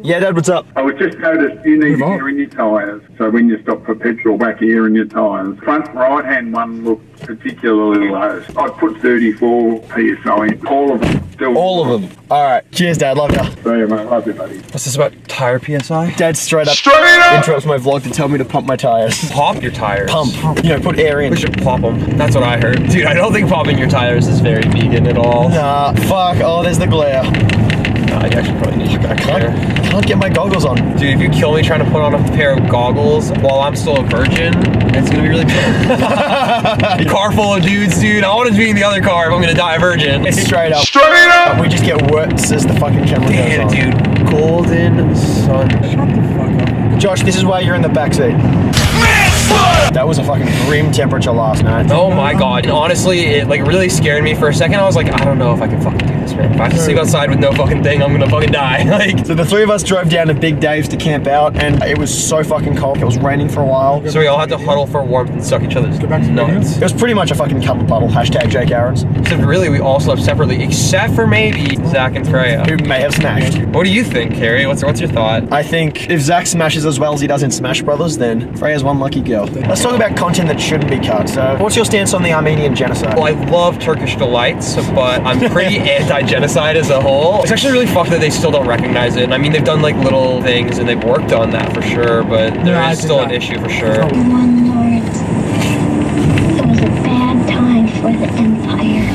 Yeah, Dad, what's up? I was just noticed you need air in your tyres. So when you stop for petrol, back air in your tyres. Front right-hand one looked particularly low. I'd put 34 PSI in. All of them. All of them. All right. Cheers, Dad. Love ya. See you, mate. Love you, buddy. What's this about tire PSI? Dad straight up interrupts my vlog to tell me to pump my tires. Pop your tires. Pump. You know, put air in. We should pop them. That's what I heard. Dude, I don't think popping your tires is very vegan at all. Nah, fuck. Oh, there's the glare. I actually probably need I can't get my goggles on. Dude, if you kill me trying to put on a pair of goggles while I'm still a virgin, it's gonna be really cool. Car full of dudes, dude. I want to be in the other car if I'm gonna die a virgin. Straight up. Straight up! We just get worse as the fucking camera goes on. Dude. Golden sun. Shut the fuck up. Josh, this is why you're in the backseat. That was a fucking grim temperature last night. Oh my god. And honestly, it like really scared me for a second. I was like, I don't know if I can fucking do this, man. If I have to sleep outside with no fucking thing, I'm gonna fucking die. Like, so the three of us drove down to Big Dave's to camp out, and it was so fucking cold. It was raining for a while. so we all had to huddle for warmth and suck each other's nuts. It was pretty much a fucking cuddle puddle. Hashtag Jake Aaron's. Except really, we all slept separately, except for maybe Zach and Freya. Who may have smashed. What do you think, Carrie? What's your thought? I think if Zach smashes as well as he does in Smash Brothers, then Freya's one lucky girl. Let's talk about content that shouldn't be cut. So, what's your stance on the Armenian genocide? Well, I love Turkish delights, but I'm pretty anti-genocide as a whole. It's actually really fucked that they still don't recognize it. And I mean, they've done like little things and they've worked on that for sure, but there is still an issue for sure. One Lord, it was a bad time for the Empire.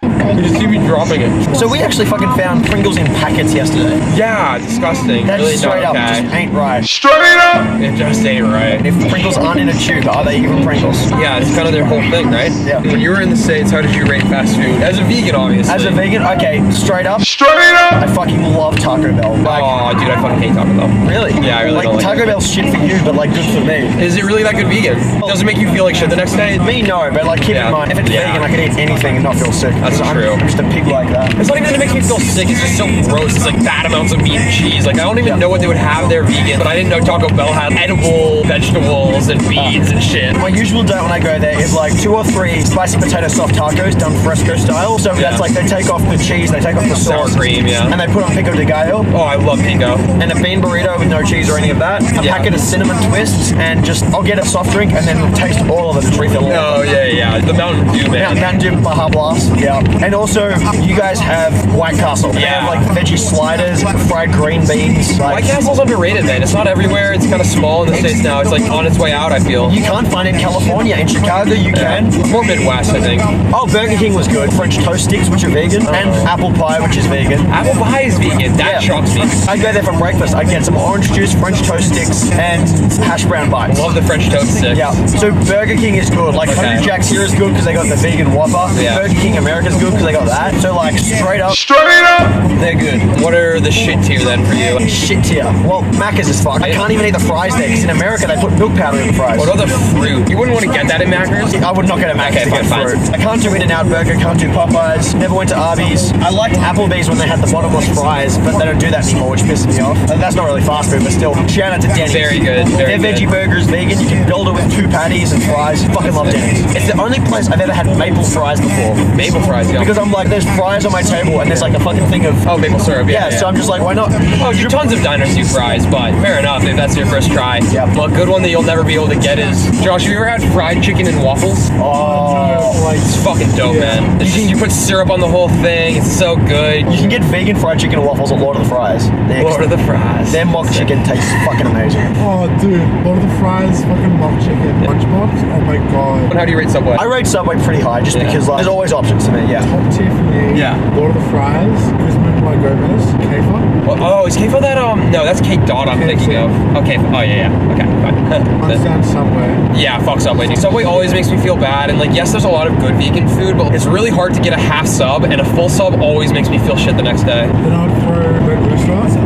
You just see me dropping it. So we actually fucking found Pringles in packets yesterday. Yeah, disgusting. That's really straight not up, okay. just ain't right. Straight up! It just ain't right. If Pringles aren't in a tube, are they even Pringles? Yeah, it's kind of their whole thing, right? Yeah. When you were in the States, how did you rate fast food? As a vegan, obviously. As a vegan, okay, straight up, Straight up! I fucking love Taco Bell. Like, Oh, dude, I fucking hate Taco Bell. really? Yeah, I really like, don't like Taco it. Bell's shit for you, but like good for me. Is it really that good vegan? Does it make you feel like shit the next day? Me, no, but like keep Yeah. in mind, if it's Yeah. vegan, I can eat anything and not feel sick. That's 'Cause true. I'm just a pig like that. It's not even that it makes me feel sick, it's just so gross. It's like bad amounts of meat and cheese. Like, I don't even know what they would have there vegan, but I didn't know Taco Bell had edible vegetables and beans and shit. My usual diet when I go there is like 2 or 3 spicy potato soft tacos done fresco style. So that's like they take off the cheese, they take off the Sour sauce, cream, yeah. and they put on pico de gallo. Oh, I love pico. And a bean burrito with no cheese or any of that. A Yeah. packet of cinnamon twists, and just I'll get a soft drink and then taste all of it and refill all of Oh, it. yeah. The Mountain Dew, man. Mountain Dew Baja Blast, yeah. And also, you guys have White Castle. They Yeah. have like veggie sliders, fried green beans. Like, White Castle's underrated, man. It's not everywhere. It's kind of small in the States now. It's like on its way out, I feel. you can't find it in California. In Chicago, you can. More Midwest, I think. Oh, Burger King was good. French toast sticks, which are vegan, and apple pie, which is vegan. Apple pie is vegan. That Yeah. shocks me. I'd go there for breakfast. I'd get some orange juice, French toast sticks, and hash brown bites. Love the French toast sticks. Yeah, so Burger King is good. Like, Okay. Honey Jack's here is good because they got the vegan Whopper. Yeah. Burger King America's good because they got that. So, like, straight up, Straight up! they're good. What are the shit tier then for you? Shit tier. Well, Macca's is fuck. I can't even eat the fries there because in America they put milk powder in the fries. What other fruit? You wouldn't want to get that in Macca's? I would not get a Macca's Okay, to get fine. fruit. I can't do In-N-Out Burger, can't do Popeyes, never went to Arby's. I liked Applebee's when they had the bottomless fries, but they don't do that anymore, which pisses me off. That's not really fast food, but still. Shout out to Denny's. Very good, very Their veggie good. burgers, vegan. You can build it with 2 patties and fries. Fucking love Denny's. It's the only place I've ever had maple fries before. Maple fries, yeah. Because I'm like, there's fries on my table and there's like a fucking thing of Oh, maple syrup, yeah. so I'm just like, why not? Oh, tons of diners do fries, but fair enough if that's your first try. Yeah. Well, a good one that you'll never be able to get is, Josh, have you ever had fried chicken and waffles? Oh, like It's fucking dope, man. It's just, you put syrup on the whole thing. It's so good. you can get vegan fried chicken and waffles at Lord of the Fries. Lord of the Fries. Their mock chicken tastes fucking amazing. Oh, dude, Lord of the Fries, fucking mock chicken, lunchbox. Oh my god. How do you rate Subway? I rate Subway pretty high just because like, there's always options to me, yeah. Top tier for me. Yeah. Lord of the Fries, Guzman La Gomez, Kefir. Oh, is K-Fo that, no, that's Kate Dot I'm thinking of. Okay, oh yeah, okay, fine. Understand Subway. Yeah, fuck Subway, dude. Subway always makes me feel bad, and like, yes, there's a lot of good vegan food, but it's really hard to get a half sub, and a full sub always makes me feel shit the next day. Then I'd throw Red Rooster.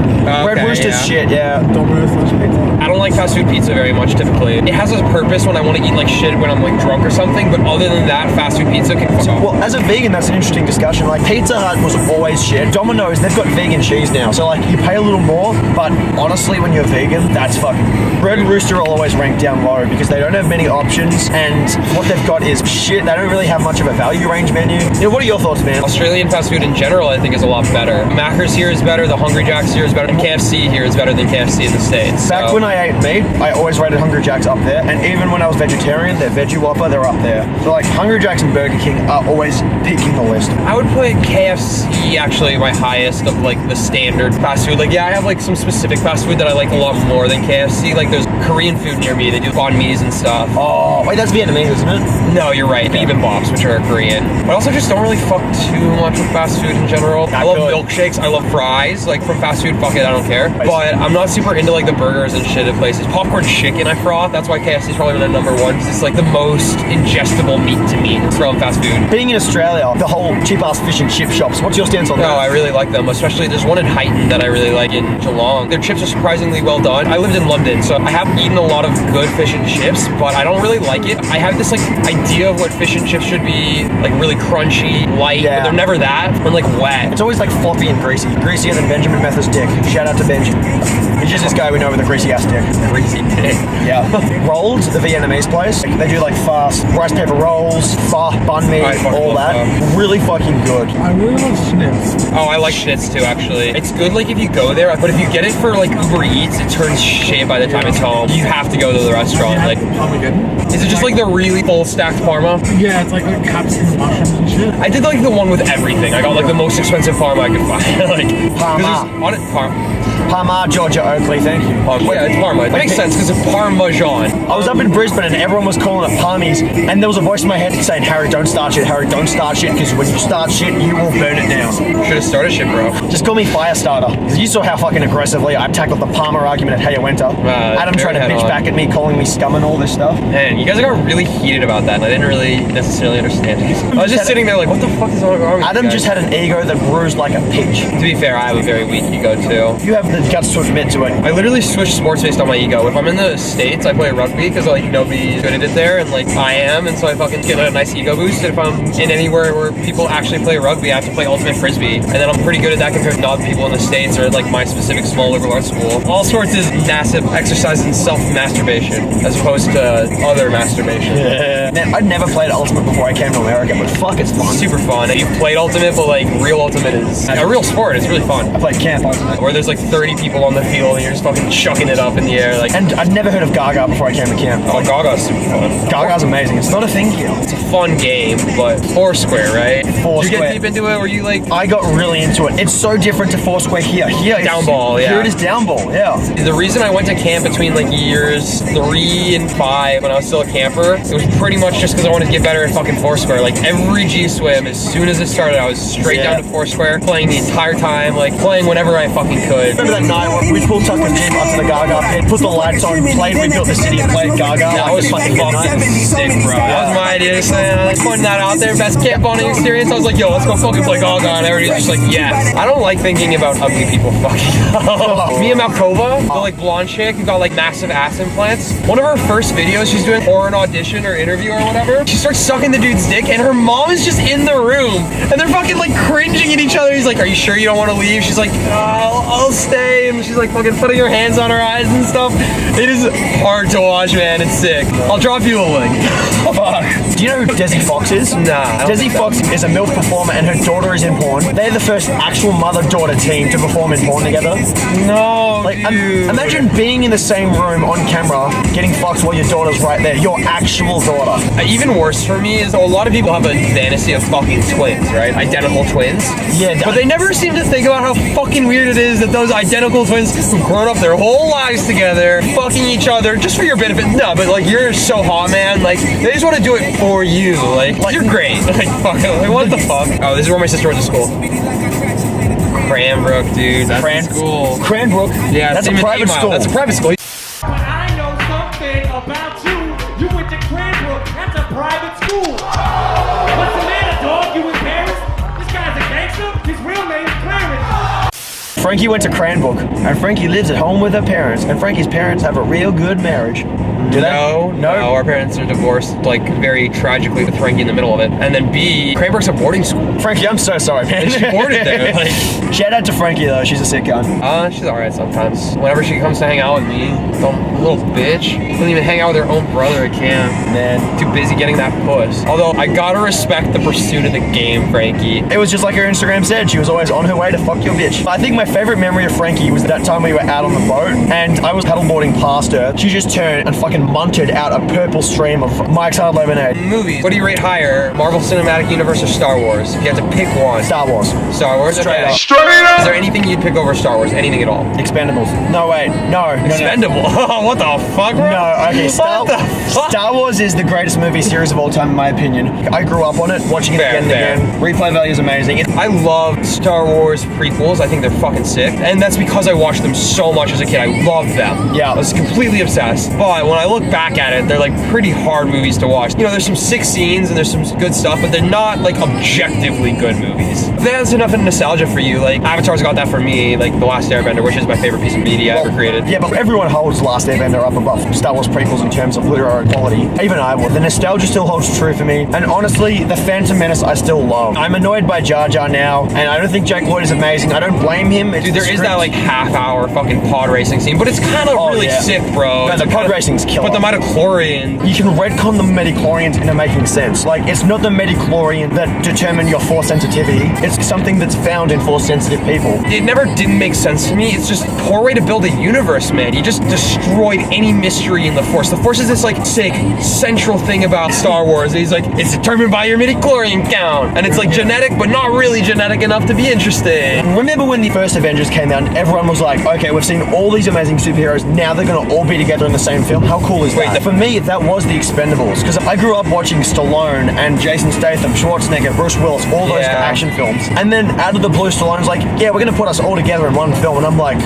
Red Rooster Pizza's shit, yeah. Domino's /pizza. I don't like fast food pizza very much typically. It has a purpose when I want to eat like shit when I'm like drunk or something, but other than that, fast food pizza can fuck off. Well, as a vegan, that's an interesting discussion. Like, Pizza Hut was always shit. Domino's, they've got vegan cheese now. So, like, you pay a little more, but honestly, when you're vegan, that's fucking good. Red Rooster will always rank down low because they don't have many options, and what they've got is shit. They don't really have much of a value range menu. Yeah, what are your thoughts, man? Australian fast food in general, I think, is a lot better. Macca's here is better, the Hungry Jack's here is better, and KFC here is better than KFC in the States. Back when I ate meat, I always rated Hungry Jack's up there, and even when I was vegetarian, their Veggie Whopper, they're up there. So, like, Hungry Jack's and Burger King are always peaking the list. I would put KFC actually my highest of like the standard fast food. Like, yeah, I have like some specific fast food that I like a lot more than KFC. Like, there's Korean food near me. They do banh mi's and stuff. Oh, wait, that's Vietnamese, isn't it? No, you're right. Bibimbap's, which are Korean. But I also just don't really fuck too much with fast food in general. I love milkshakes. I love fries. Like, from fast food, fuck it, I don't care. But I'm not super into like the burgers and shit at places. Popcorn chicken I froth. That's why KFC is probably my number one, because it's like the most ingestible meat to me from fast food. Being in Australia, the whole cheap-ass fish and chip shops, what's your stance on that? No, I really like them, especially there's one in Highton that I really like in Geelong. Their chips are surprisingly well done. I lived in London, so I have eaten a lot of good fish and chips, but I don't really like it. I have this like idea of what fish and chips should be, like really crunchy, light, but they're never that, and like wet. It's always like floppy and greasy. Greasier than Benjamin Method's dick. Shout out to Benji. He's just this guy we know with a greasy ass dick. Greasy dick. Yeah. Rolled, the Vietnamese place, they do like fast rice paper rolls, pho, banh mi, all that. Really fucking good. I really love schnitz. Oh, I like schnitz too, actually. It's good like if you go there, but if you get it for like Uber Eats, it turns shit by the time it's home. You have to go to the restaurant. Like, is it just like the really full stacked parma? Yeah, it's like capsicum mushrooms and shit. I did like the one with everything. I got like the most expensive parma I could find. Like, Parma. On it, Parma, Georgia Oakley, thank you. Yeah, it's Parma. It makes sense because it's Parmesan. I was up in Brisbane and everyone was calling it Parmies, and there was a voice in my head saying, Harry, don't start shit, Harry, don't start shit, because when you start shit, you will burn it down. Should have started shit, bro. Just call me Firestarter. You saw how fucking aggressively I tackled the Palmer argument at Hayawenta. Adam trying to bitch back at me, calling me scum and all this stuff. Man, you guys got really heated about that, and I didn't really necessarily understand it. I was just sitting there like, what the fuck is wrong with Adam just had an ego that bruised like a peach. To be fair, I have a very weak ego too. You have the guts to admit to it. I literally switch sports based on my ego. If I'm in the States, I play rugby because like nobody's good at it there, and like I am, and so I fucking get a nice ego boost. And if I'm in anywhere where people actually play rugby, I have to play ultimate frisbee, and then I'm pretty good at that compared to non-people in the States or like my specific small liberal arts school. All sorts is massive exercise in self-masturbation as opposed to other masturbation. Yeah. Man, I'd never played Ultimate before I came to America, but fuck, it's fun. Super fun. And you've played Ultimate, but like real Ultimate is a real sport. It's really fun. I played Camp Ultimate, where there's like 30 people on the field and you're just fucking chucking it up in the air. Like, and I'd never heard of Gaga before I came to camp. Oh, Gaga's super fun. Gaga's amazing. It's not a thing here. It's a fun game, but Foursquare, right? Foursquare. Did you get deep into it? Were you like? I got really into it. It's so different to Foursquare here. Here, down ball, yeah. Here it is down ball, yeah. The reason I went to camp between like years 3 and 5 when I was still a camper, it was pretty much just because I wanted to get better at fucking Foursquare. Like every G swim, as soon as it started, I was straight down to Foursquare, playing the entire time, like playing whenever I fucking could. Remember that night when we pulled Tucker Jim up to the Gaga pit, put the lights on, played We Built the City and played Gaga? That was fucking sick, bro. That was my idea. Just pointing that out there. Best camp bonding experience. I was like, yo, let's go fucking play Gaga. And everybody's just like, yes. I don't like thinking about ugly people fucking. Mia Malkova, the like blonde chick who got like massive ass implants. One of her first videos, she's doing for an audition or interview or whatever. She starts sucking the dude's dick, and her mom is just in the room, and they're fucking like cringing at each other. He's like, "Are you sure you don't want to leave?" She's like, I'll stay," and she's like fucking putting her hands on her eyes and stuff. It is hard to watch, man. It's sick. I'll drop you a link. Fuck. Do you know who Desi Fox is? Nah. Desi Fox is a MILF performer, and her daughter is in porn. They're the first actual mother-daughter team to perform in porn together. No, like, dude. Imagine being in the same room on camera, getting fucked while your daughter's right there. Your actual daughter. Even worse for me is a lot of people have a fantasy of fucking twins, right? Identical twins. Yeah. But they never seem to think about how fucking weird it is that those identical twins who've grown up their whole lives together, fucking each other just for your benefit. No, but like you're so hot, man. Like they just want to do it for you. Like you're great. Like fuck. Like, what the fuck? Oh, this is where my sister went to school. Cranbrook, dude. That's school. Cranbrook? Yeah, that's a private school. That's a private school. But I know something about you. You went to Cranbrook. That's a private school. What's the matter, dog? You embarrassed? This guy's a gangster. His real name's Clarence. Frankie went to Cranbrook, and Frankie lives at home with her parents, and Frankie's parents have a real good marriage. Do they? No, our parents are divorced, like, very tragically with Frankie in the middle of it. And then B, Cranbrook's a boarding school. Frankie, I'm so sorry, man. And she boarded there, like... Shout out to Frankie, though. She's a sick gun. She's alright sometimes. Whenever she comes to hang out with me, some little bitch, doesn't even hang out with her own brother at camp. Man. Too busy getting that puss. Although, I gotta respect the pursuit of the game, Frankie. It was just like her Instagram said. She was always on her way to fuck your bitch. I think my favorite memory of Frankie was that time we were out on the boat, and I was paddleboarding past her. She just turned and fucking munted out a purple stream of Mike's Hard Lemonade. Movies. What do you rate higher? Marvel Cinematic Universe or Star Wars? If you had to pick one. Star Wars. Star Wars? Straight Okay. up. Straight up! Is there anything you'd pick over Star Wars? Anything at all? Expendables. No, wait. No. Expendable? What the fuck, bro? No, okay. What the fuck? Star Wars is the greatest movie series of all time, in my opinion. I grew up on it, watching it Fair, again and again. Replay value is amazing. I love Star Wars prequels. I think they're fucking sick. And that's because I watched them so much as a kid. I loved them. Yeah. I was completely obsessed. But when I look back at it, they're like pretty hard movies to watch. You know, there's some sick scenes and there's some good stuff, but they're not like objectively good movies. If that's enough of nostalgia for you, like Avatar's got that for me, like The Last Airbender, which is my favorite piece of media ever created. Yeah, but everyone holds Last Airbender up above Star Wars prequels in terms of literary quality. Even I will. The nostalgia still holds true for me. And honestly, The Phantom Menace I still love. I'm annoyed by Jar Jar now, and I don't think Jake Lloyd is amazing. I don't blame him. It's Dude, there is that like half-hour fucking pod racing scene, but it's kind of really sick, bro. No, It's the a pod kinda- racing's killer. But the midichlorian. You can retcon the midichlorians into making sense. Like, it's not the midichlorian that determine your force sensitivity. It's something that's found in force-sensitive people. It never didn't make sense to me. It's just a poor way to build a universe, man. You just destroyed any mystery in the Force. The Force is this like sick central thing about Star Wars. He's like, it's determined by your midichlorian count, and it's like genetic, but not really genetic enough to be interesting. Remember when the first Avengers came out and everyone was like, okay, we've seen all these amazing superheroes, now they're gonna all be together in the same film? How cool is that? For me, that was the Expendables, because I grew up watching Stallone and Jason Statham, Schwarzenegger, Bruce Willis, all those action films. And then out of the blue, Stallone's like, yeah, we're gonna put us all together in one film, and I'm like,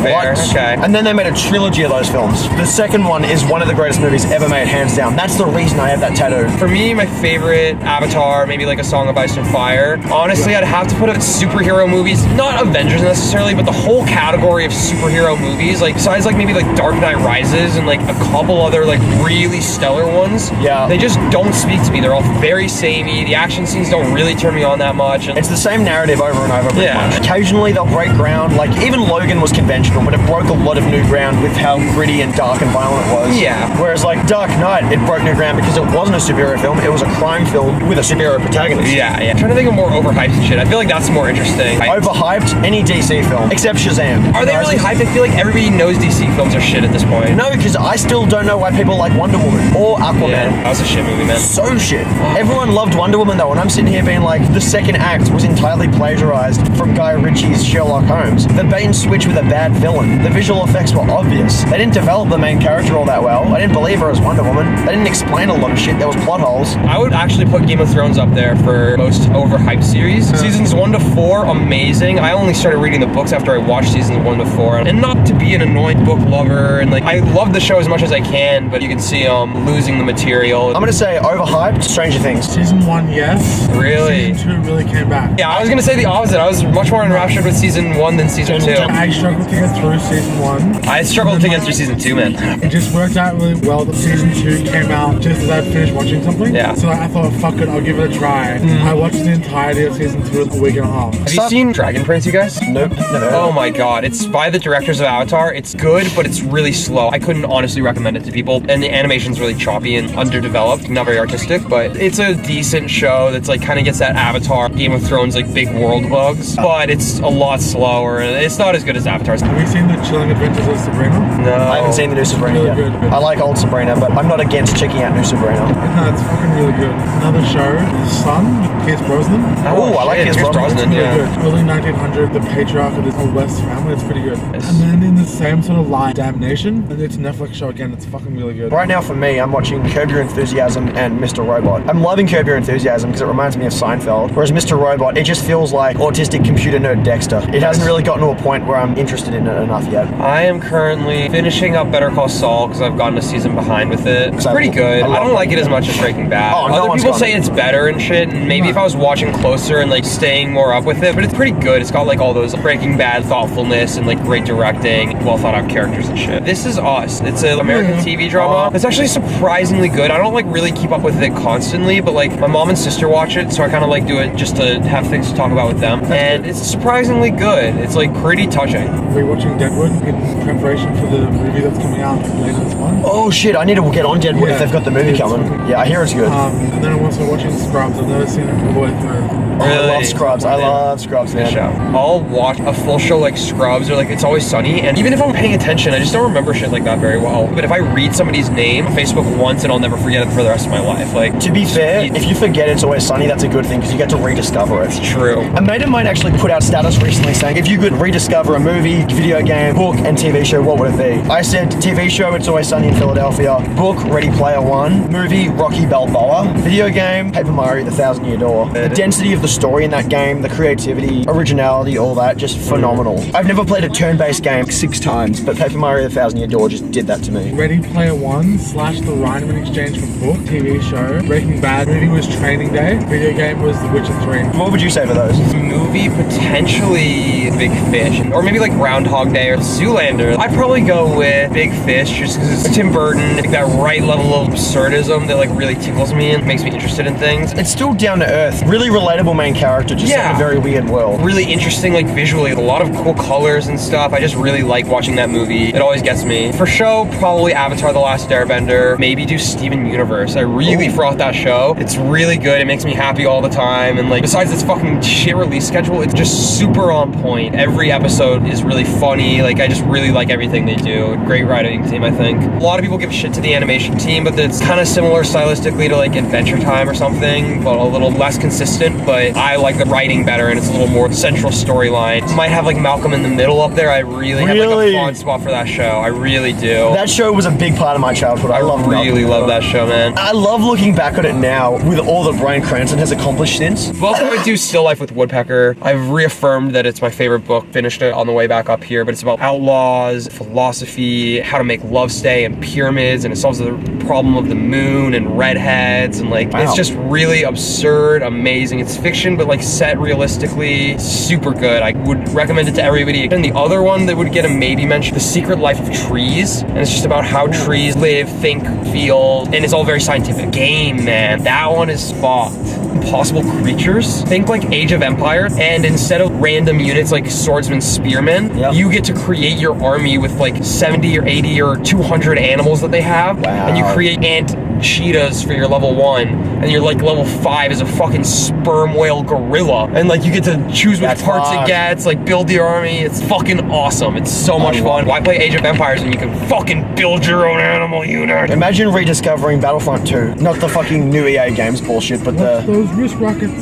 Fair, what? okay. And then they made a trilogy of those films. The second one is one of the greatest movies ever made, hands down. That's the reason I have that tattoo. For me, my favorite Avatar, maybe like A Song of Ice and Fire. Honestly, I'd have to put it superhero movies, not Avengers necessarily, but the whole category of superhero movies. Like besides like maybe like Dark Knight Rises and like a couple other like really stellar ones. Yeah. They just don't speak to me. They're all very samey. The action scenes don't really turn me on that much. And It's the same narrative over and over. pretty Yeah. much. Occasionally they'll break ground. Like even Logan was conventional, but it broke a lot of new ground with how gritty and dark and violent it was. Yeah. Whereas like Dark Knight, it broke new ground because it wasn't a superhero film. It was a crime film with a superhero protagonist. yeah. I'm trying to think of more overhyped shit. I feel like that's more interesting. Overhyped any DC film except Shazam. Are they really hyped? I feel like everybody knows DC films are shit at this point. No, because I still don't know why people like Wonder Woman or Aquaman. Yeah, that was a shit movie, man. So shit. Everyone loved Wonder Woman though, and I'm sitting here being like, the second act was entirely plagiarized from Guy Ritchie's Sherlock Holmes. The bait and switch with a bad villain. The visual effects were obvious. They didn't develop the main character all that well. I didn't believe her as Wonder Woman. They didn't explain a lot of shit. There was plot holes. I would actually put Game of Thrones up there for most overhyped series. Seasons 1 to 4, amazing. I only started reading the books after I watched seasons 1 to 4. And not to be an annoyed book lover, and like, I love the show as much as I can, but you can see losing the material. I'm gonna say overhyped, Stranger Things. Season 1, yes. Really? Season 2 really came back. Yeah, I was gonna say the opposite. I was much more enraptured with season 1 than season 2. I struggled to get through season 1. I struggled to get through season 2, man. It just worked out really well that season 2 came out just as I'd finished watching something. Yeah. So I thought, fuck it, I'll give it a try. I watched the entirety of season 2 in a week and a half. Have you seen Dragon Prince, you guys? Nope, never. Oh my god, it's by the directors of Avatar. It's good, but it's really slow. I couldn't honestly recommend it to people. And the animation's really choppy and underdeveloped, not very artistic, but it's a decent show that's like kind of gets that Avatar, Game of Thrones, like big world bugs, but it's a lot slower and it's not as good as Avatar's. Have you seen The Chilling Adventures of Sabrina? No. I haven't seen the new Sabrina Really yet. good. I like old Sabrina, but I'm not against checking out new Sabrina. No, it's fucking really good. Another show, The Sun, with Pierce Brosnan. Oh, I like Pierce Brosnan, Really yeah. good. Early 1900, the patriarch of this old West family. It's pretty good. Yes. And then in the same sort of line, Damnation. And it's a Netflix show again. It's fucking really good. Right now for me, I'm watching Curb Your Enthusiasm and Mr. Robot. I'm loving Curb Your Enthusiasm because it reminds me of Seinfeld, whereas Mr. Robot, it just feels like autistic computer nerd Dexter. It hasn't really gotten to a point where I'm interested in seen it enough yet. I am currently finishing up Better Call Saul because I've gotten a season behind with it. It's pretty good. I don't like it as much as Breaking Bad. Other people say it's better and shit, and maybe if I was watching closer and like staying more up with it, but it's pretty good. It's got like all those Breaking Bad thoughtfulness and like great directing, well thought out characters and shit. This Is Us. It's an American TV drama. It's actually surprisingly good. I don't like really keep up with it constantly, but like my mom and sister watch it, so I kind of like do it just to have things to talk about with them. And it's surprisingly good. It's like pretty touching. We're watching Deadwood in preparation for the movie that's coming out later this month. Oh shit, I need to get on Deadwood if they've got the movie coming. Yeah, I hear it's good. And then I'm also watching Scrubs. I've never seen it all the way through. Really? I love Scrubs. I love Scrubs, man. Show. I'll watch a full show like Scrubs or like It's Always Sunny, and even if I'm paying attention, I just don't remember shit like that very well. But if I read somebody's name on Facebook once, and I'll never forget it for the rest of my life. Like, to be fair, if you forget It's Always Sunny, that's a good thing because you get to rediscover it. It's true. A mate of mine actually put out status recently saying, if you could rediscover a movie, video game, book, and TV show, what would it be? I said TV show, It's Always Sunny in Philadelphia. Book, Ready Player One. Movie, Rocky Balboa. Video game, Paper Mario: The Thousand Year Door. The density of the story in that game, the creativity, originality, all that, just phenomenal. I've never played a turn-based game 6 times, but Paper Mario: The Thousand Year Door just did that to me. Ready Player One / The Rhyneman Exchange for book, TV show. Breaking Bad movie was Training Day. Video game was The Witcher 3. What would you say for those? Movie, potentially Big Fish, or maybe like Groundhog Day or Zoolander. I'd probably go with Big Fish just because it's Tim Burton, like that right level of absurdism that like really tickles me and makes me interested in things. It's still down to earth, really relatable main character, just in a very weird world. Really interesting, like visually, a lot of cool colors and stuff. I just really like watching that movie. It always gets me. For show, probably Avatar: The Last Airbender. Maybe do Steven Universe. I really fraught that show. It's really good. It makes me happy all the time. And like, besides its fucking shit release schedule, it's just super on point. Every episode is really funny. Like, I just really like everything they do. Great writing team, I think. A lot of people give shit to the animation team, but it's kind of similar stylistically to like Adventure Time or something, but a little less consistent. But I like the writing better, and it's a little more central storyline. Might have like Malcolm in the Middle up there. I really have like a fond spot for that show. I really do. That show was a big part of my childhood. I really love that show, man. I love looking back on it now with all that Bryan Cranston has accomplished since. Well, I would do Still Life with Woodpecker. I've reaffirmed that it's my favorite book. Finished it on the way back up here, but it's about outlaws, philosophy, how to make love stay, and pyramids, and it solves the problem of the moon and redheads, and like it's just really absurd, amazing. It's fiction, but like set realistically, super good. I would recommend it to everybody. And the other one that would get a maybe mention, The Secret Life of Trees, and it's just about how trees live, think, feel, and it's all very scientific. Game, man, that one is fucked. Impossible Creatures. Think like Age of Empire, and instead of random units like swordsmen, spearmen, you get to create your army with like 70 or 80 or 200 animals that they have, and you create ant cheetahs for your level 1, and your like level 5 is a fucking sperm whale gorilla, and like you get to choose which parts it gets, like build the army. It's fucking awesome. It's so much fun. Why play Age of Empires when you can fucking build your own animal unit? Imagine rediscovering Battlefront 2. Not the fucking new EA games bullshit, but those wrist rockets.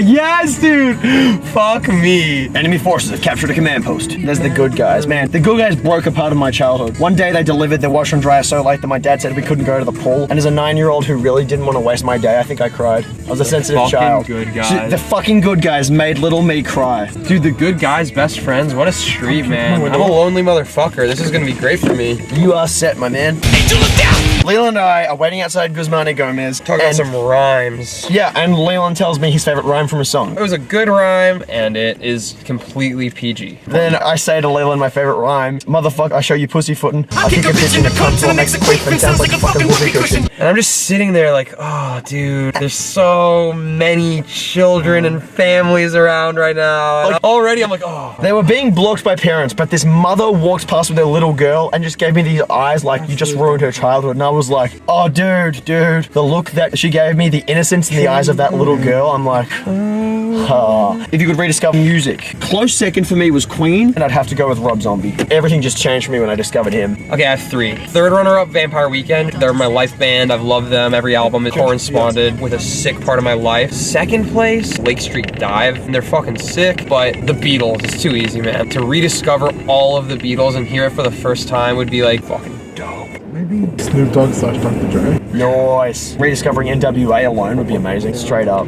Yes, dude! Fuck me. Enemy forces have captured a command post. There's the good guys. Man, the good guys broke a part of my childhood. One day they delivered their washer and dryer so late that my dad said we couldn't go to the pool. And as a 9-year-old who really didn't want to waste my day, I think I cried. I was a sensitive child. Good guys. The fucking good guys made little me cry. Dude, the good guys, best friends. What a street, man. I'm a lonely motherfucker. This is gonna be great for me. You are set, my man. Hey, look down! Leland and I are waiting outside Guzmán y Gomez. Talking about some rhymes. Yeah, and Leland tells me his favorite rhyme from a song. It was a good rhyme, and it is completely PG. Then I say to Leland my favorite rhyme, motherfucker, I show you pussyfooting. I kick a bitch in the cunt till it makes a queef and sounds like a fucking whoopee cushion. And I'm just sitting there like, oh, dude, there's so many children and families around right now. And already I'm like, oh. They were being blocked by parents, but this mother walked past with their little girl and just gave me these eyes like you just ruined her childhood. And I was like, oh, dude. The look that she gave me, the innocence in the eyes of that little girl, I'm like, If you could rediscover music, close second for me was Queen, and I'd have to go with Rob Zombie. Everything just changed for me when I discovered him. Okay, I have 3. Third runner-up, Vampire Weekend. They're my life band. I've loved them. Every album is corresponded with a sick part of my life. Second place, Lake Street Dive. And they're fucking sick, but the Beatles is too easy, man. To rediscover all of the Beatles and hear it for the first time would be like fucking dope. Maybe Snoop Dogg / Dr. Dre. Nice. Rediscovering NWA alone would be amazing. Straight up.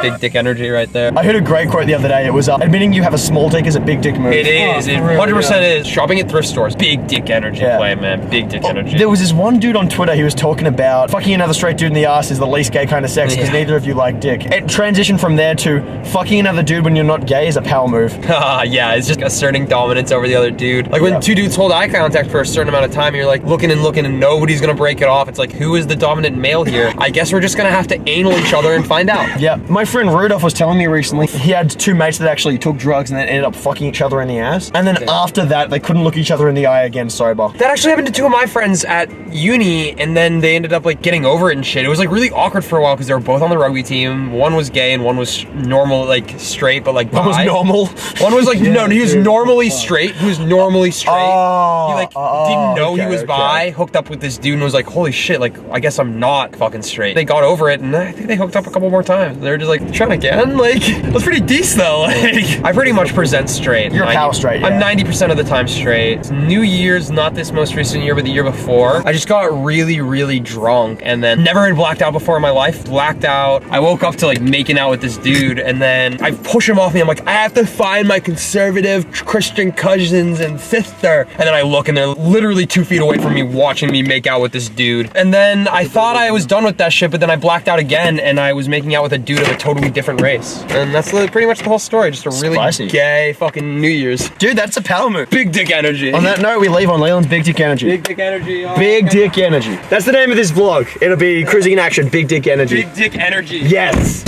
Big dick energy right there. I heard a great quote the other day. It was, admitting you have a small dick is a big dick move. It is. It 100% is. Shopping at thrift stores. Big dick energy Yeah. play, man. Big dick energy. There was this one dude on Twitter, he was talking about fucking another straight dude in the ass is the least gay kind of sex because neither of you like dick. It transitioned from there to fucking another dude when you're not gay is a power move. Yeah, it's just asserting dominance over the other dude. Like when two dudes hold eye contact for a certain amount of time, you're like looking and nobody's gonna break it off. It's like, who is the dominant male here? I guess we're just gonna have to anal each other and find out. Yeah, my friend Rudolph was telling me recently he had two mates that actually took drugs and then ended up fucking each other in the ass. And then after that, they couldn't look each other in the eye again sober. That actually happened to two of my friends at uni, and then they ended up like getting over it and shit. It was like really awkward for a while because they were both on the rugby team. One was gay and one was normal, like straight, but like bi. One was normal. One was like, no, he was normally straight. He was normally straight. He like didn't know he was bi, hooked up with this dude and was like, holy shit, like I guess I'm not fucking straight. They got over it and I think they hooked up a couple more times. They were just like, trying again? Like, that's pretty decent though. Like, I pretty much present straight. You're power straight, yeah. I'm 90% of the time straight. New Year's, not this most recent year, but the year before, I just got really drunk and then never had blacked out before in my life. Blacked out. I woke up to like making out with this dude and then I push him off me. I'm like, I have to find my conservative Christian cousins and sister. And then I look and they're literally 2 feet away from me watching me make out with this dude. And then I thought I was done with that shit, but then I blacked out again and I was making out with a dude of a totally different race. And that's pretty much the whole story. Just a really gay fucking New Year's. Dude, that's a power move. Big dick energy. On that note, we leave on Leland's big dick energy. Big dick energy. Big dick energy. That's the name of this vlog. It'll be Cruising in Action, Big Dick Energy. Big dick energy. Yes.